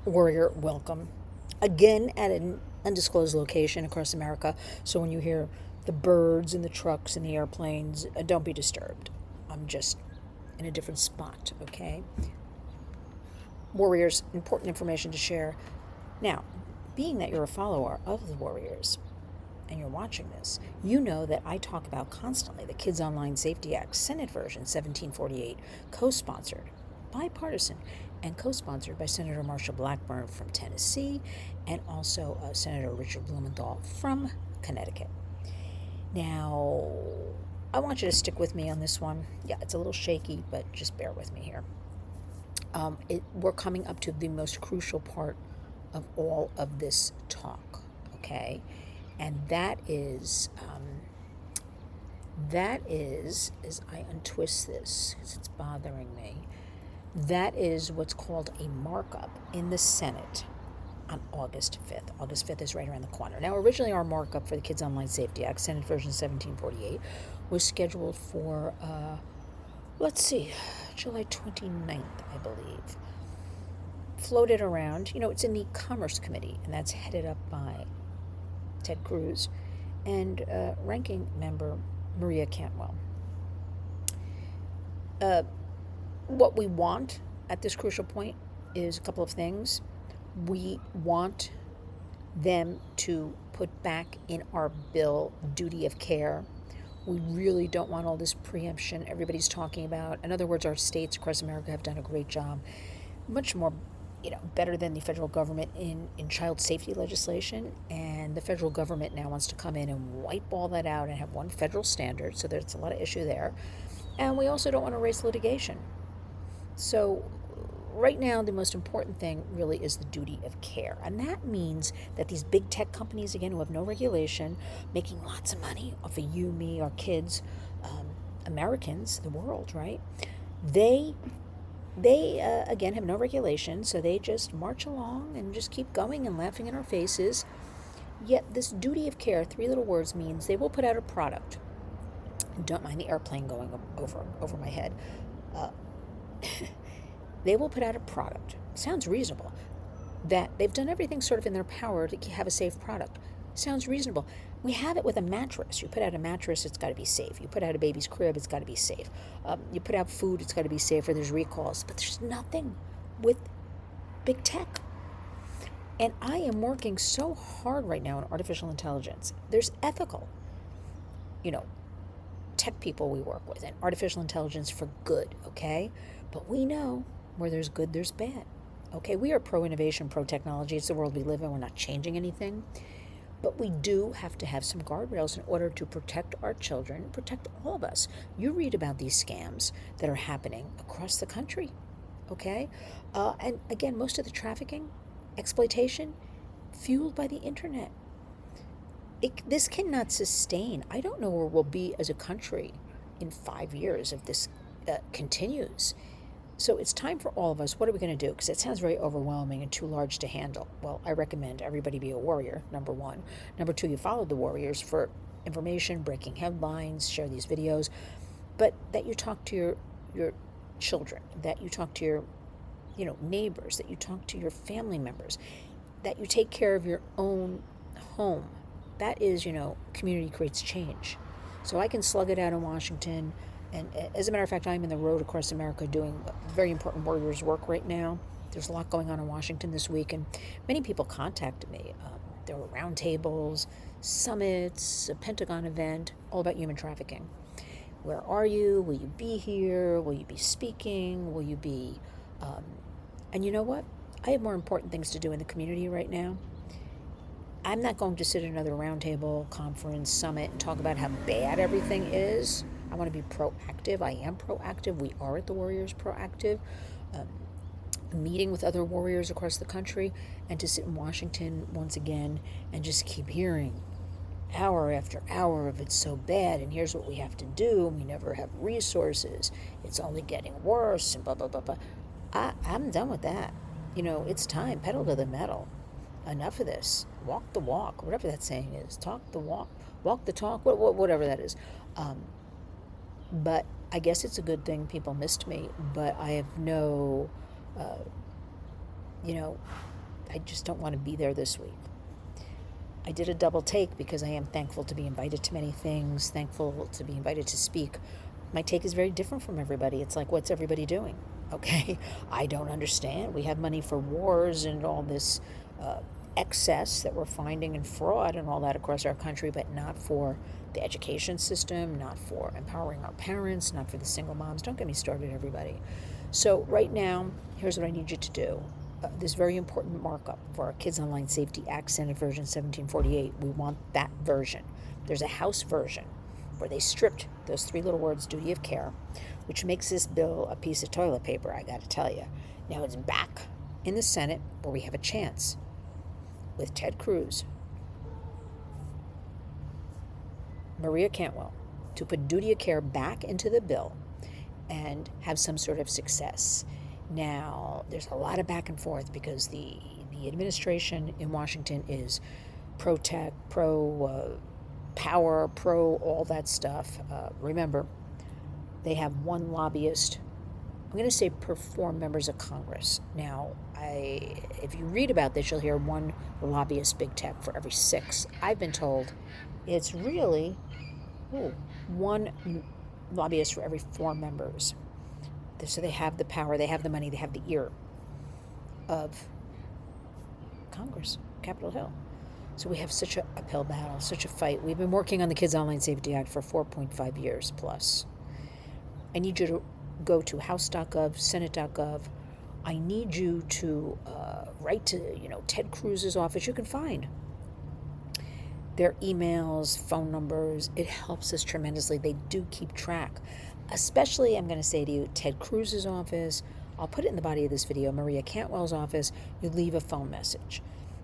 warrior welcome, again at an undisclosed location across America. So when you hear the birds and the trucks and the airplanes, don't be disturbed. I'm just in a different spot, okay? Warriors, important information to share. Now, being that you're a follower of the Warriors and you're watching this, you know that I talk about constantly the Kids Online Safety Act, Senate version 1748, co-sponsored, bipartisan, and co-sponsored by Senator Marsha Blackburn from Tennessee and also Senator Richard Blumenthal from Connecticut. Now, I want you to stick with me on this one. Yeah, it's a little shaky, but just bear with me here. We're coming up to the most crucial part of all of this talk, okay? And that is, as I untwist this, because it's bothering me, that is what's called a markup in the Senate on August 5th. August 5th is right around the corner. Now, originally our markup for the Kids Online Safety Act, Senate version 1748, was scheduled for, July 29th, I believe. Floated around. It's in the Commerce Committee, and that's headed up by Ted Cruz and ranking member Maria Cantwell. What we want at this crucial point is a couple of things. We want them to put back in our bill duty of care. We really don't want all this preemption everybody's talking about. In other words, our states across America have done a great job, much more better than the federal government in child safety legislation. And the federal government now wants to come in and wipe all that out and have one federal standard. So there's a lot of issue there. And we also don't want to raise litigation. So right now, the most important thing really is the duty of care. And that means that these big tech companies, again, who have no regulation, making lots of money off of you, me, our kids, Americans, the world, right? They again, have no regulation, so they just march along and just keep going and laughing in our faces. Yet this duty of care, three little words, means they will put out a product. Don't mind the airplane going over my head. They will put out a product. Sounds reasonable. That they've done everything sort of in their power to have a safe product. Sounds reasonable. We have it with a mattress. You put out a mattress, it's got to be safe. You put out a baby's crib, it's got to be safe. You put out food, it's got to be safe, or there's recalls. But there's nothing with big tech. And I am working so hard right now on artificial intelligence. There's ethical, tech people we work with, and artificial intelligence for good, okay? But we know where there's good, there's bad. Okay, we are pro-innovation, pro-technology. It's the world we live in. We're not changing anything. But we do have to have some guardrails in order to protect our children, protect all of us. You read about these scams that are happening across the country, okay? And again, most of the trafficking, exploitation, fueled by the internet. This cannot sustain. I don't know where we'll be as a country in 5 years if this continues. So it's time for all of us. What are we going to do? Because it sounds very overwhelming and too large to handle. Well, I recommend everybody be a warrior, number one. Number two, you follow the warriors for information, breaking headlines, share these videos. But that you talk to your children, that you talk to your neighbors, that you talk to your family members, that you take care of your own home. That is, community creates change. So I can slug it out in Washington. And as a matter of fact, I'm in the road across America doing very important warriors work right now. There's a lot going on in Washington this week, and many people contacted me. There were roundtables, summits, a Pentagon event, all about human trafficking. Where are you? Will you be here? Will you be speaking? Will you be... and you know what? I have more important things to do in the community right now. I'm not going to sit at another roundtable, conference, summit, and talk about how bad everything is. I want to be proactive. I am proactive. We are at the Warriors proactive. Meeting with other warriors across the country, and to sit in Washington once again and just keep hearing hour after hour of it's so bad, and here's what we have to do, and we never have resources. It's only getting worse, and blah, blah, blah, blah. I'm done with that. It's time. Pedal to the metal. Enough of this. Walk the walk, whatever that saying is. Talk the walk, walk the talk, whatever that is. But I guess it's a good thing people missed me, but I have no, I just don't want to be there this week. I did a double take because I am thankful to be invited to many things, thankful to be invited to speak. My take is very different from everybody. It's like, what's everybody doing? Okay, I don't understand. We have money for wars and all this excess that we're finding in fraud and all that across our country, but not for the education system, not for empowering our parents, not for the single moms. Don't get me started, everybody. So right now, here's what I need you to do. This very important markup for our Kids Online Safety Act, Senate version 1748. We want that version. There's a House version where they stripped those three little words, duty of care, which makes this bill a piece of toilet paper, I got to tell you. Now it's back in the Senate where we have a chance with Ted Cruz, Maria Cantwell, to put duty of care back into the bill and have some sort of success. Now, there's a lot of back and forth because the administration in Washington is pro-tech, pro-power, pro all that stuff. Remember, they have one lobbyist. I'm going to say per 4 members of Congress. Now, if you read about this, you'll hear one lobbyist big tech for every 6. I've been told it's really one lobbyist for every 4 members. So they have the power, they have the money, they have the ear of Congress, Capitol Hill. So we have such an uphill battle, such a fight. We've been working on the Kids Online Safety Act for 4.5 years plus. I need you to go to house.gov, senate.gov. I need you to write to Ted Cruz's office. You can find their emails, phone numbers. It helps us tremendously. They do keep track. Especially, I'm going to say to you, Ted Cruz's office. I'll put it in the body of this video. Maria Cantwell's office. You leave a phone message.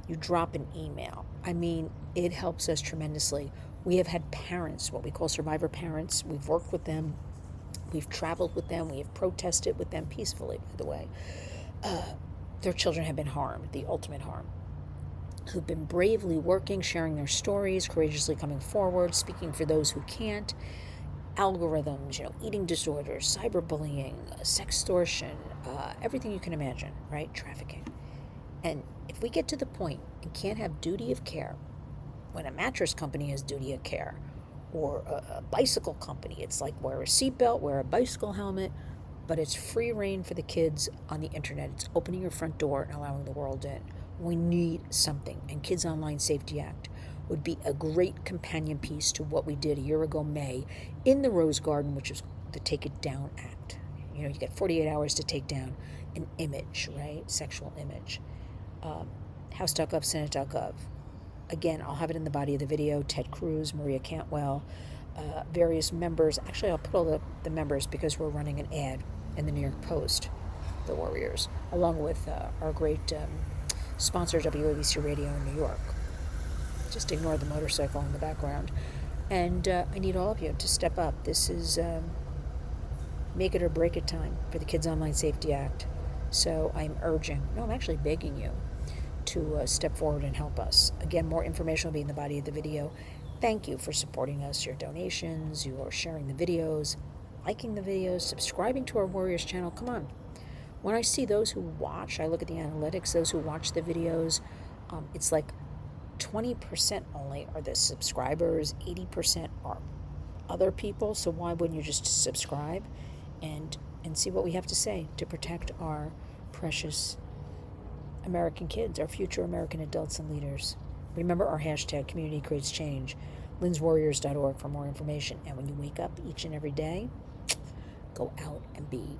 You drop an email. I mean, it helps us tremendously. We have had parents, what we call survivor parents. We've worked with them. We've traveled with them. We have protested with them peacefully, by the way. Their children have been harmed, the ultimate harm, who've been bravely working, sharing their stories, courageously coming forward, speaking for those who can't. Algorithms, eating disorders, cyberbullying, sextortion, everything you can imagine, right? Trafficking. And if we get to the point and can't have duty of care, when a mattress company has duty of care, or a bicycle company, it's like wear a seatbelt, wear a bicycle helmet, but it's free reign for the kids on the internet. It's opening your front door and allowing the world in. We need something, and Kids Online Safety Act would be a great companion piece to what we did a year ago, May, in the Rose Garden, which is the Take It Down Act. You get 48 hours to take down an image, right? Sexual image. House.gov, Senate.gov. Again, I'll have it in the body of the video. Ted Cruz, Maria Cantwell, various members. Actually, I'll put all the members because we're running an ad in the New York Post, the Warriors, along with our great sponsor, WABC Radio in New York. Just ignore the motorcycle in the background. And I need all of you to step up. This is make it or break it time for the Kids Online Safety Act. So I'm actually begging you to step forward and help us. Again, more information will be in the body of the video. Thank you for supporting us, your donations, your sharing the videos, liking the videos, subscribing to our Warriors channel. Come on. When I see those who watch, I look at the analytics, those who watch the videos, it's like 20% only are the subscribers, 80% are other people. So why wouldn't you just subscribe and see what we have to say to protect our precious American kids, our future American adults and leaders? Remember our hashtag, Community Creates Change, lynswarriors.org for more information. And when you wake up each and every day, go out and be